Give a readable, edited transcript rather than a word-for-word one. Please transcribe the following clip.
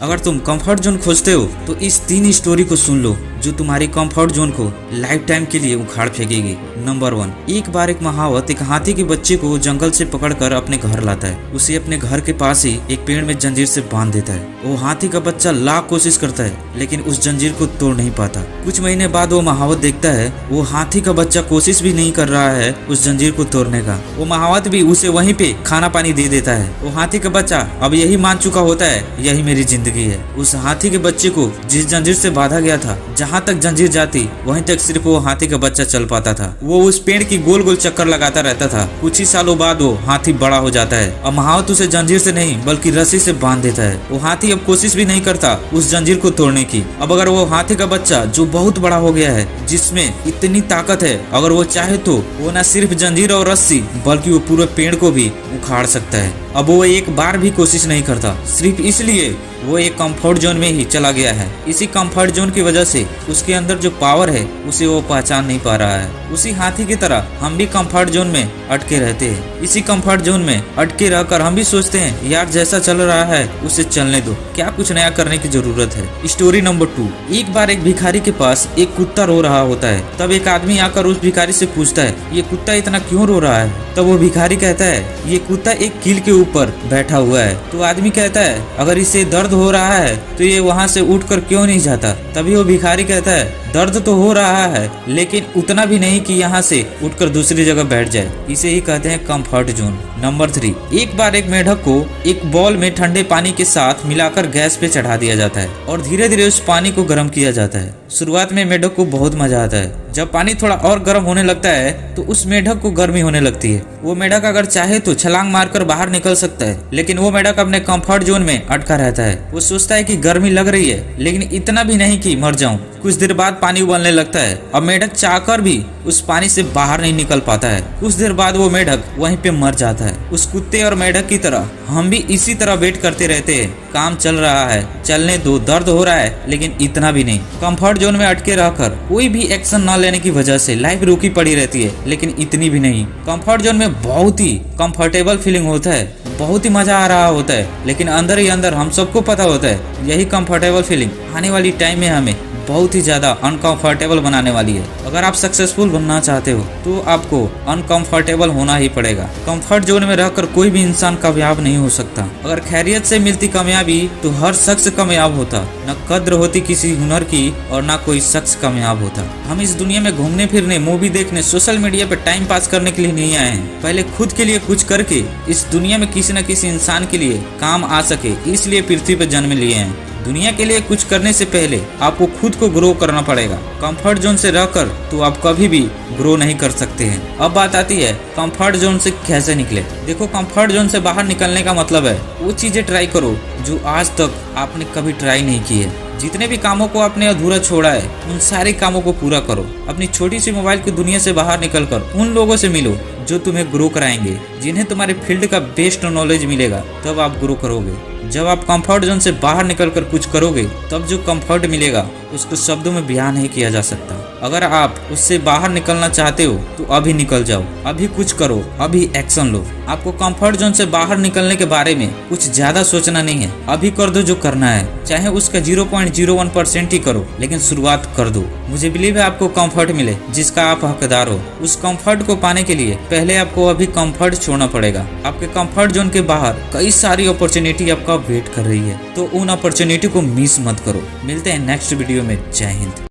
अगर तुम comfort zone खोजते हो तो इस 3 स्टोरी को सुन लो जो तुम्हारी कंफर्ट जोन को लाइफ टाइम के लिए उखाड़ फेंकेगी। नंबर 1, एक बार एक महावत एक हाथी के बच्चे को जंगल से पकड़कर अपने घर लाता है। उसे अपने घर के पास ही एक पेड़ में जंजीर से बांध देता है। वो हाथी का बच्चा लाख कोशिश करता है लेकिन उस जंजीर को तोड़ नहीं पाता। कुछ महीने बाद वो महावत देखता है वो हाथी का बच्चा कोशिश भी नहीं कर रहा है उस जंजीर को तोड़ने का। वो महावत भी उसे वहीं पे खाना पानी दे देता है। वो हाथी का बच्चा अब यही मान चुका होता है यही मेरी जिंदगी है। उस हाथी के बच्चे को जिस जंजीर से बांधा गया था, जहाँ तक जंजीर जाती वहीं तक सिर्फ वो हाथी का बच्चा चल पाता था। वो उस पेड़ की गोल गोल चक्कर लगाता रहता था। कुछ ही सालों बाद वो हाथी बड़ा हो जाता है और महावत उसे जंजीर से नहीं बल्कि रस्सी से बांध देता है। वो हाथी अब कोशिश भी नहीं करता उस जंजीर को तोड़ने की। अब अगर वो हाथी का बच्चा जो बहुत बड़ा हो गया है, जिसमें इतनी ताकत है, अगर वो चाहे तो वो न सिर्फ जंजीर और रस्सी बल्कि वो पूरे पेड़ को भी उखाड़ सकता है। अब वो एक बार भी कोशिश नहीं करता, सिर्फ इसलिए वो एक कंफर्ट जोन में ही चला गया है। इसी कंफर्ट जोन की वजह से उसके अंदर जो पावर है उसे वो पहचान नहीं पा रहा है। उसी हाथी की तरह हम भी कंफर्ट जोन में अटके रहते हैं। इसी कंफर्ट जोन में अटके रहकर हम भी सोचते हैं यार जैसा चल रहा है उसे चलने दो, क्या कुछ नया करने की जरूरत है। स्टोरी नंबर 2, एक बार एक भिखारी के पास एक कुत्ता रो रहा होता है। तब एक आदमी आकर उस भिखारी से पूछता है ये कुत्ता इतना क्यों रो रहा है। तब वो भिखारी कहता है ये कुत्ता एक कील के ऊपर बैठा हुआ है। तो आदमी कहता है अगर इसे दर्द हो रहा है तो ये वहाँ से उठकर क्यों नहीं जाता। तभी वो भिखारी कहता है दर्द तो हो रहा है लेकिन उतना भी नहीं कि यहाँ से उठकर दूसरी जगह बैठ जाए। इसे ही कहते हैं कंफर्ट जोन। नंबर 3, एक बार एक मेढक को एक बॉल में ठंडे पानी के साथ मिलाकर गैस पे चढ़ा दिया जाता है और धीरे धीरे उस पानी को गर्म किया जाता है। शुरुआत में मेढक को बहुत मजा आता है। जब पानी थोड़ा और गर्म होने लगता है तो उस मेढक को गर्मी होने लगती है। वो मेढक अगर चाहे तो छलांग मारकर बाहर निकल सकता है, लेकिन वो मेढक अपने कंफर्ट जोन में अटका रहता है। वो सोचता है कि गर्मी लग रही है लेकिन इतना भी नहीं कि मर जाऊं। कुछ देर बाद पानी उबलने लगता है और मेढक चाहकर भी उस पानी से बाहर नहीं निकल पाता है। कुछ देर बाद वो मेढक वहीं पे मर जाता है। उस कुत्ते और मेढक की तरह हम भी इसी तरह वेट करते रहते हैं। काम चल रहा है, चलने दो, दर्द हो रहा है लेकिन इतना भी नहीं। कंफर्ट जोन में अटके रहकर कोई भी एक्शन न लेने की वजह से लाइफ रुकी पड़ी रहती है लेकिन इतनी भी नहीं। कंफर्ट जोन में बहुत ही कंफर्टेबल फीलिंग होता है, बहुत ही मजा आ रहा होता है, लेकिन अंदर ही अंदर हम सबको पता होता है यही कंफर्टेबल फीलिंग आने वाली टाइम में हमें बहुत ही ज्यादा अनकंफर्टेबल बनाने वाली है। अगर आप सक्सेसफुल बनना चाहते हो तो आपको अनकंफर्टेबल होना ही पड़ेगा। कंफर्ट जोन में रहकर कोई भी इंसान कामयाब नहीं हो सकता। अगर खैरियत से मिलती कामयाबी तो हर शख्स कामयाब होता। न कद्र होती किसी हुनर की और न कोई शख्स कामयाब होता। हम इस दुनिया में घूमने फिरने, मूवी देखने, सोशल मीडिया पे टाइम पास करने के लिए नहीं आए हैं। पहले खुद के लिए कुछ करके इस दुनिया में किसी न किसी इंसान के लिए काम आ सके, इसलिए पृथ्वी पर जन्म लिए हैं। दुनिया के लिए कुछ करने से पहले आपको खुद को ग्रो करना पड़ेगा। कंफर्ट जोन से रहकर तो आप कभी भी ग्रो नहीं कर सकते हैं। अब बात आती है कंफर्ट जोन से कैसे निकले। देखो, कंफर्ट जोन से बाहर निकलने का मतलब है वो चीजें ट्राई करो जो आज तक आपने कभी ट्राई नहीं की है। जितने भी कामों को आपने अधूरा छोड़ा है उन सारे कामों को पूरा करो। अपनी छोटी सी मोबाइल की दुनिया से बाहर निकलकर उन लोगों से मिलो जो तुम्हें ग्रो कराएंगे, जिन्हें तुम्हारे फील्ड का बेस्ट नॉलेज मिलेगा, तब आप ग्रो करोगे। जब आप कंफर्ट जोन से बाहर निकलकर कुछ करोगे तब जो कंफर्ट मिलेगा उसको शब्दों में बयान नहीं किया जा सकता। अगर आप उससे बाहर निकलना चाहते हो तो अभी निकल जाओ, अभी कुछ करो, अभी एक्शन लो। आपको कंफर्ट जोन से बाहर निकलने के बारे में कुछ ज्यादा सोचना नहीं है, अभी कर दो जो करना है, चाहे उसका 0.01% ही करो, लेकिन शुरुआत कर दो। मुझे बिलीव है आपको कंफर्ट मिले जिसका आप हकदार हो। उस कंफर्ट को पाने के लिए पहले आपको अभी कंफर्ट छोड़ना पड़ेगा। आपके कंफर्ट जोन के बाहर कई सारी अपॉर्चुनिटी आपका वेट कर रही है, तो उन अपॉर्चुनिटी को मिस मत करो। मिलते हैं नेक्स्ट वीडियो में। जय हिंद।